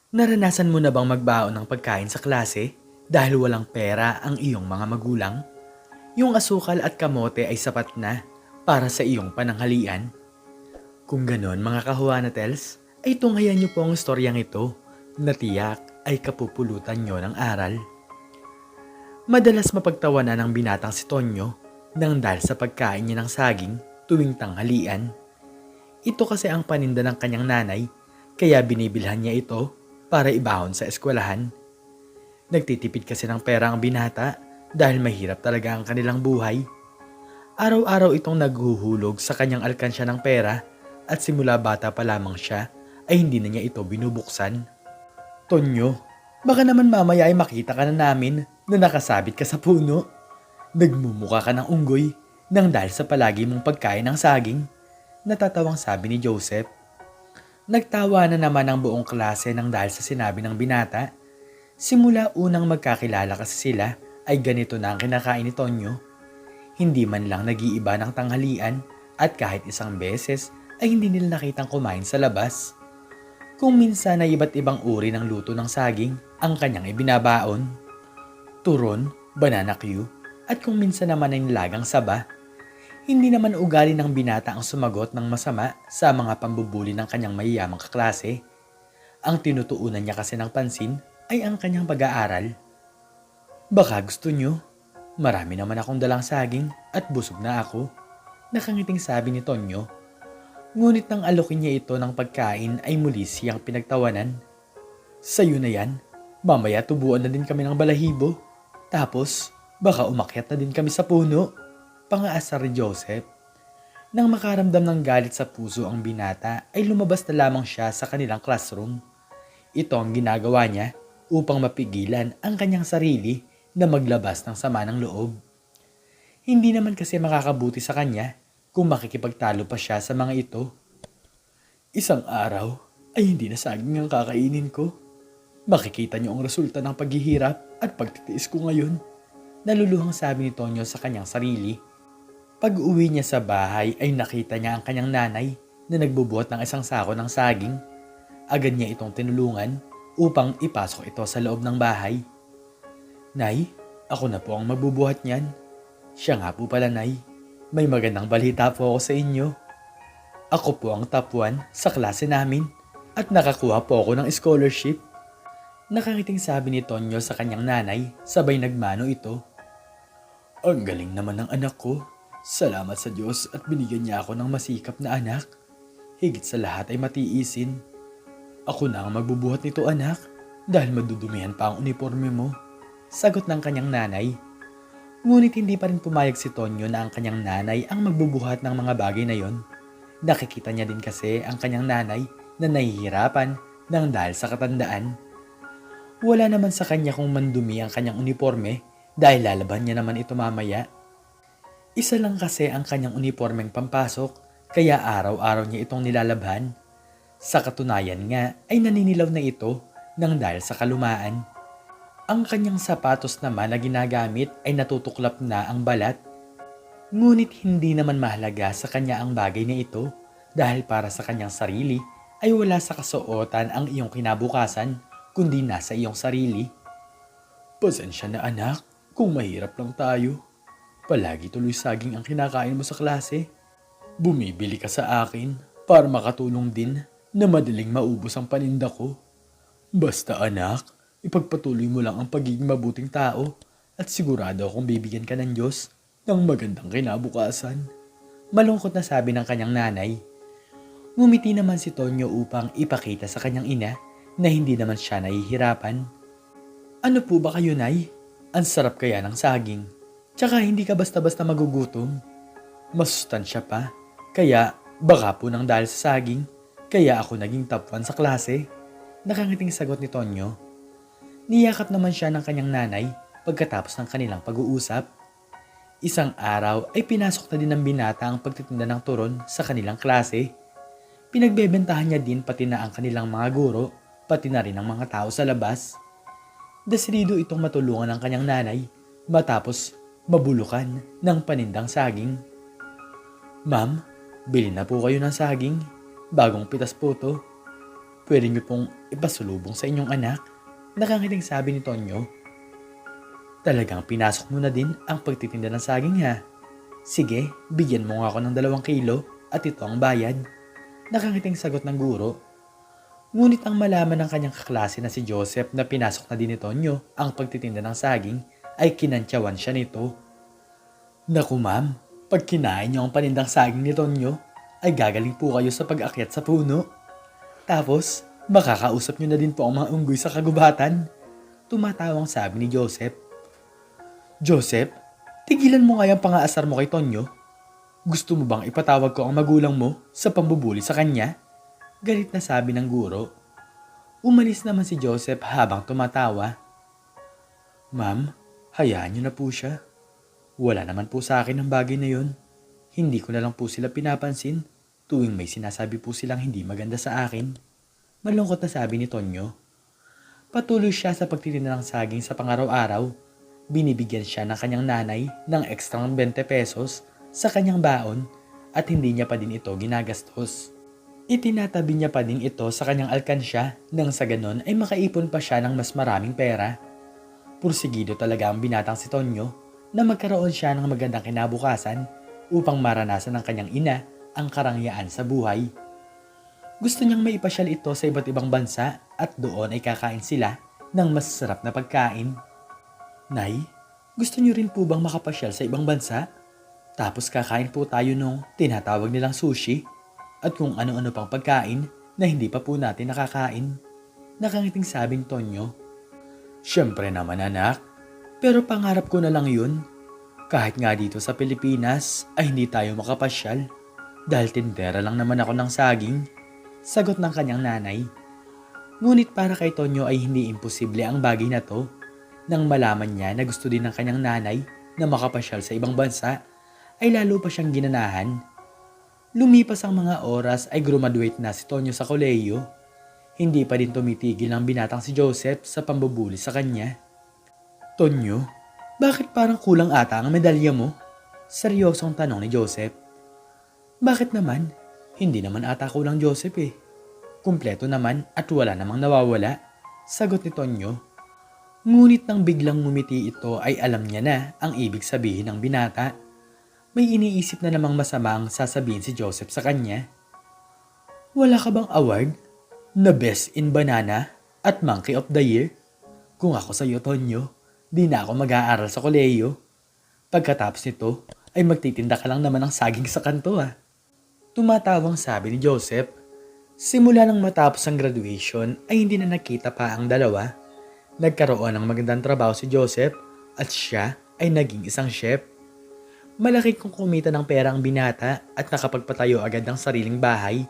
Naranasan mo na bang magbaon ng pagkain sa klase dahil walang pera ang iyong mga magulang? Yung asukal at kamote ay sapat na para sa iyong pananghalian? Kung ganon mga kahuanatels, ay tunghayan niyo po ang istoryang ito na tiyak ay kapupulutan niyo ng aral. Madalas mapagtawanan ng binatang si Tonyo nang dahil sa pagkain niya ng saging tuwing tanghalian. Ito kasi ang paninda ng kanyang nanay kaya binibilhan niya ito para ibahon sa eskwelahan. Nagtitipid kasi ng pera ang binata dahil mahirap talaga ang kanilang buhay. Araw-araw itong naghuhulog sa kanyang alkansya ng pera at simula bata pa lamang siya ay hindi na niya ito binubuksan. Tonyo, baka naman mamaya ay makita ka na namin na nakasabit ka sa puno. Nagmumukha ka ng unggoy nang dahil sa palagi mong pagkain ng saging. Natatawang sabi ni Joseph. Nagtawa na naman ang buong klase nang dahil sa sinabi ng binata. Simula unang magkakilala kasi sila ay ganito na ang kinakain ni Tonyo. Hindi man lang nag-iiba ng tanghalian at kahit isang beses ay hindi nila nakitang kumain sa labas. Kung minsan ay iba't ibang uri ng luto ng saging ang kanyang ibinabaon. Turon, banana Q, at kung minsan naman ay nilagang saba. Hindi naman ugali ng binata ang sumagot ng masama sa mga pambubuli ng kanyang mayayamang kaklase. Ang tinutuunan niya kasi ng pansin ay ang kanyang pag-aaral. Baka gusto niyo. Marami naman akong dalang saging at busog na ako. Nakangiting sabi ni Tonyo. Ngunit nang alokin niya ito ng pagkain ay muli siyang pinagtawanan. Sa'yo na yan. Mamaya tubuan na din kami ng balahibo. Tapos baka umakyat na din kami sa puno. Pangaasar ni Joseph. Nang makaramdam ng galit sa puso ang binata ay lumabas na lamang siya sa kanilang classroom. Ito ang ginagawa niya upang mapigilan ang kanyang sarili na maglabas ng sama ng loob. Hindi naman kasi makakabuti sa kanya kung makikipagtalo pa siya sa mga ito. Isang araw ay hindi na saging ang kakainin ko. Makikita niyo ang resulta ng paghihirap at pagtitiis ko ngayon. Naluluhang sabi ni Tonyo sa kanyang sarili. Pag-uwi niya sa bahay ay nakita niya ang kanyang nanay na nagbubuhat ng isang sako ng saging. Agad niya itong tinulungan upang ipasok ito sa loob ng bahay. Nay, ako na po ang magbubuhat niyan. Siya nga po pala, Nay. May magandang balita po ako sa inyo. Ako po ang top 1 sa klase namin at nakakuha po ako ng scholarship. Nakangiting sabi ni Tonyo sa kanyang nanay, sabay nagmano ito. Ang galing naman ng anak ko. Salamat sa Diyos at binigyan niya ako ng masikap na anak. Higit sa lahat ay matiisin. Ako na ang magbubuhat nito, anak, dahil madudumihan pa ang uniforme mo. Sagot ng kanyang nanay. Ngunit hindi pa rin pumayag si Tonyo na ang kanyang nanay ang magbubuhat ng mga bagay na yon. Nakikita niya din kasi ang kanyang nanay na nahihirapan nang dahil sa katandaan. Wala naman sa kanya kung mandumi ang kanyang uniforme dahil lalaban niya naman ito mamaya. Isa lang kasi ang kanyang uniformeng pampasok kaya araw-araw niya itong nilalabhan. Sa katunayan nga ay naninilaw na ito nang dahil sa kalumaan. Ang kanyang sapatos naman na ginagamit ay natutuklap na ang balat. Ngunit hindi naman mahalaga sa kanya ang bagay na ito dahil para sa kanyang sarili ay wala sa kasuotan ang iyong kinabukasan kundi nasa iyong sarili. Pasensya na anak kung mahirap lang tayo. Palagi tuloy saging ang kinakain mo sa klase. Bumibili ka sa akin para makatulong din na madaling maubos ang paninda ko. Basta anak, ipagpatuloy mo lang ang pagiging mabuting tao at sigurado akong bibigyan ka ng Diyos ng magandang kinabukasan. Malungkot na sabi ng kanyang nanay. Ngumiti naman si Tonyo upang ipakita sa kanyang ina na hindi naman siya nahihirapan. Ano po ba kayo, Nay? Ang sarap kaya ng saging. Tsaka hindi ka basta-basta magugutom. Masustansya pa. Kaya baka po nang dahil sa saging, kaya ako naging top 1 sa klase. Nakangiting sagot ni Tonyo. Niyakap naman siya ng kanyang nanay pagkatapos ng kanilang pag-uusap. Isang araw ay pinasok na din ng binata ang pagtitinda ng turon sa kanilang klase. Pinagbebentahan niya din pati na ang kanilang mga guro, pati na rin ang mga tao sa labas. Desidido itong matulungan ng kanyang nanay matapos mabulukan ng panindang saging. Ma'am, bili na po kayo ng saging. Bagong pitas po to. pwede niyo pong ipasulubong sa inyong anak. Nakangiting sabi ni Tonyo. Talagang pinasok mo na din ang pagtitinda ng saging ha. Sige, bigyan mo nga ako ng 2 kilo at ito ang bayad. Nakangiting sagot ng guro. Ngunit ang malaman ng kanyang kaklase na si Joseph na pinasok na din ni Tonyo ang pagtitinda ng saging ay kinantyawan siya nito. Naku ma'am, pag kinain niyo ang panindang saging ni Tonyo, ay gagaling po kayo sa pag-akyat sa puno. Tapos, makakausap niyo na din po ang mga unggoy sa kagubatan. Tumatawang sabi ni Joseph. Joseph, tigilan mo nga yung pang-aasar mo kay Tonyo. Gusto mo bang ipatawag ko ang magulang mo sa pambubuli sa kanya? Galit na sabi ng guro. Umalis naman si Joseph habang tumatawa. Ma'am, hayaan niyo na po siya. Wala naman po sa akin ang bagay na yon. Hindi ko na lang po sila pinapansin tuwing may sinasabi po silang hindi maganda sa akin. Malungkot na sabi ni Tonyo. Patuloy siya sa pagtitinda ng saging sa pangaraw-araw. Binibigyan siya ng kanyang nanay ng ekstrang 20 pesos sa kanyang baon at hindi niya pa din ito ginagastos. Itinatabi niya pa din ito sa kanyang alkansya nang sa ganon ay makaipon pa siya ng mas maraming pera. Pursigido talaga ang binatang si Tonyo na magkaroon siya ng magandang kinabukasan upang maranasan ng kanyang ina ang karangyaan sa buhay. Gusto niyang maipasyal ito sa iba't ibang bansa at doon ay kakain sila ng masarap na pagkain. Nay, gusto niyo rin po bang makapasyal sa ibang bansa? Tapos kakain po tayo nung tinatawag nilang sushi at kung ano-ano pang pagkain na hindi pa po natin nakakain. Nakangiting sabing Tonyo. Siyempre naman anak, pero pangarap ko na lang yun. Kahit nga dito sa Pilipinas ay hindi tayo makapasyal dahil tindera lang naman ako ng saging. Sagot ng kanyang nanay. Ngunit para kay Tonyo ay hindi imposible ang bagay na to. Nang malaman niya na gusto din ng kanyang nanay na makapasyal sa ibang bansa, ay lalo pa siyang ginanahan. Lumipas ang mga oras ay graduate na si Tonyo sa kolehiyo. Hindi pa din tumitigil ang binatang si Joseph sa pambubuli sa kanya. Tonyo, bakit parang kulang ata ang medalya mo? Seryosong tanong ni Joseph. Bakit naman? Hindi naman ata kulang Joseph eh. Kumpleto naman at wala namang nawawala. Sagot ni Tonyo. Ngunit nang biglang ngumiti ito ay alam niya na ang ibig sabihin ng binata. May iniisip na namang masama ang sasabihin si Joseph sa kanya. Wala ka bang award na Best in Banana at Monkey of the Year? Kung ako sa iyo, Tonyo, di na ako mag-aaral sa kolehiyo. Pagkatapos nito ay magtitinda ka lang naman ng saging sa kanto ah. Tumatawang sabi ni Joseph. Simula nang matapos ang graduation ay hindi na nakita pa ang dalawa. Nagkaroon ng magandang trabaho si Joseph at siya ay naging isang chef. Malaki kong kumita ng pera ang binata at nakapagpatayo agad ng sariling bahay.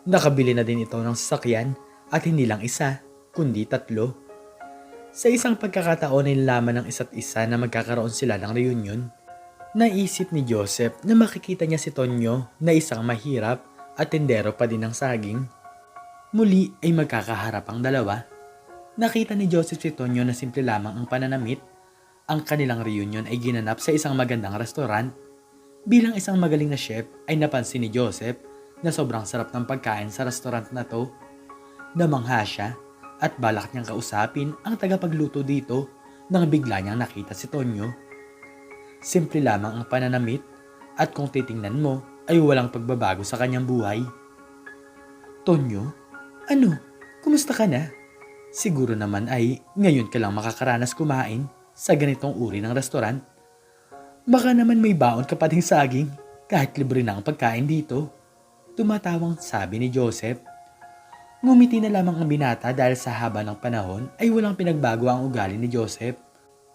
Nakabili na din ito ng sasakyan at hindi lang isa, kundi 3. Sa isang pagkakataon ay nalaman ng isa't isa na magkakaroon sila ng reunion. Naisip ni Joseph na makikita niya si Tonyo na isang mahirap at tindero pa din ng saging. Muli ay magkakaharap ang dalawa. Nakita ni Joseph si Tonyo na simple lamang ang pananamit. Ang kanilang reunion ay ginanap sa isang magandang restaurant. Bilang isang magaling na chef ay napansin ni Joseph na sobrang sarap ng pagkain sa restaurant na to. Namangha siya at balak niyang kausapin ang tagapagluto dito nang bigla niyang nakita si Tonyo. Simple lamang ang pananamit at kung titingnan mo ay walang pagbabago sa kanyang buhay. Tonyo, ano? Kumusta ka na? Siguro naman ay ngayon ka lang makakaranas kumain sa ganitong uri ng restaurant. Baka naman may baon ka pa ding saging kahit libre na ang pagkain dito. Tumatawang sabi ni Joseph. Ngumiti na lamang ang binata dahil sa haba ng panahon ay walang pinagbago ang ugali ni Joseph.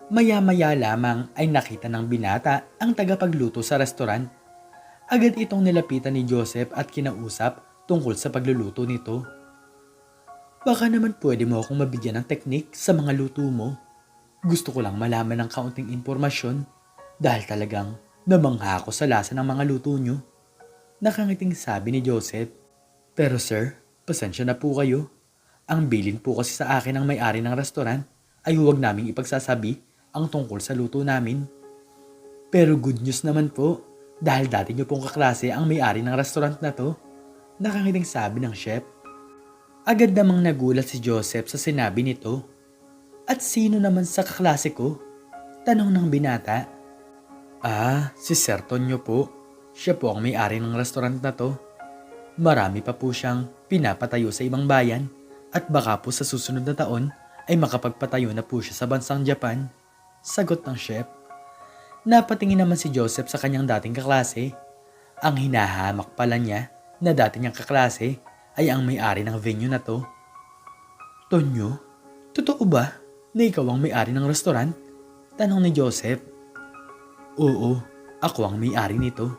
Maya-maya lamang ay nakita ng binata ang tagapagluto sa restaurant. Agad itong nilapitan ni Joseph at kinausap tungkol sa pagluluto nito. Baka naman pwede mo akong mabigyan ng teknik sa mga luto mo. Gusto ko lang malaman ng kaunting impormasyon dahil talagang namangha ako sa lasa ng mga luto nyo. Nakangiting sabi ni Joseph. Pero sir, pasensya na po kayo. Ang bilin po kasi sa akin ng may-ari ng restaurant ay huwag naming ipagsasabi ang tungkol sa luto namin. Pero good news naman po dahil dati nyo pong kaklase ang may-ari ng restaurant na to. Nakangiting sabi ng chef. Agad namang nagulat si Joseph sa sinabi nito. At sino naman sa kaklase ko? Tanong ng binata. Si Sir Tonyo po. Siya po ang may-ari ng restaurant na to. Marami pa po siyang pinapatayo sa ibang bayan at baka po sa susunod na taon ay makapagpatayo na po siya sa bansang Japan. Sagot ng chef. Napatingin naman si Joseph sa kanyang dating kaklase. Ang hinahamak pala niya na dati niyang kaklase ay ang may-ari ng venue na to. Tonyo, totoo ba na ikaw ang may-ari ng restaurant? Tanong ni Joseph. Oo, ako ang may-ari nito.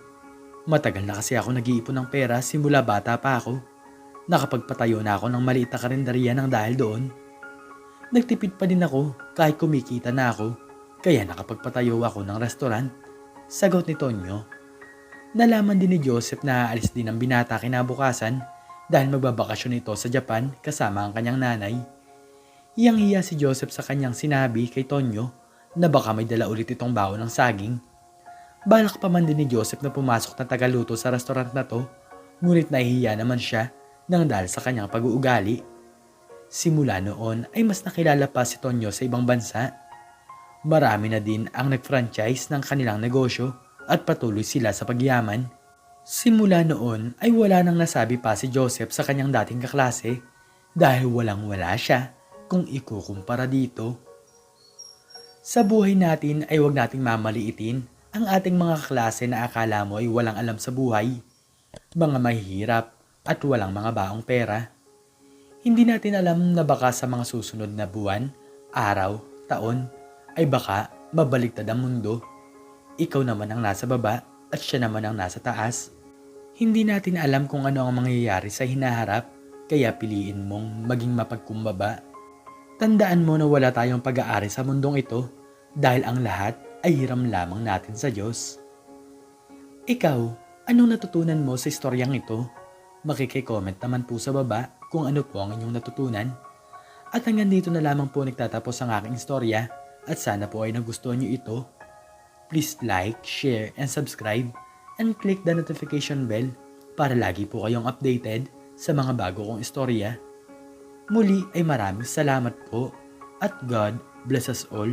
Matagal na kasi ako nag-iipon ng pera simula bata pa ako. Nakapagpatayo na ako ng maliit na karinderya ng dahil doon. Nagtipid pa din ako kahit kumikita na ako, kaya nakapagpatayo ako ng restaurant. Sagot ni Tonyo. Nalaman din ni Joseph na aalis din ang binata kinabukasan dahil magbabakasyon ito sa Japan kasama ang kanyang nanay. Hiyang-hiya si Joseph sa kanyang sinabi kay Tonyo na baka may dala ulit itong baon ng saging. Balak pa man din ni Joseph na pumasok na tagaluto sa restaurant na to, ngunit nahihiya naman siya nang dahil sa kanyang pag-uugali. Simula noon ay mas nakilala pa si Tonyo sa ibang bansa. Marami na din ang nag-franchise ng kanilang negosyo at patuloy sila sa pagyaman. Simula noon ay wala nang nasabi pa si Joseph sa kanyang dating kaklase dahil walang-wala siya kung ikukumpara dito. Sa buhay natin ay huwag nating mamaliitin ang ating mga klase na akala mo ay walang alam sa buhay, mga mahihirap at walang mga baong pera. Hindi natin alam na baka sa mga susunod na buwan, araw, taon, ay baka mabaligtad ang mundo. Ikaw naman ang nasa baba at siya naman ang nasa taas. Hindi natin alam kung ano ang mangyayari sa hinaharap, kaya piliin mong maging mapagkumbaba. Tandaan mo na wala tayong pag-aari sa mundong ito dahil ang lahat ay hiram lamang natin sa Diyos. Ikaw, anong natutunan mo sa istoryang ito? Makikicomment naman po sa baba kung ano po ang inyong natutunan. At hanggang dito na lamang po nagtatapos ang aking istorya at sana po ay nagustuhan niyo ito. Please like, share, and subscribe and click the notification bell para lagi po kayong updated sa mga bago kong istorya. Muli ay maraming salamat po at God bless us all.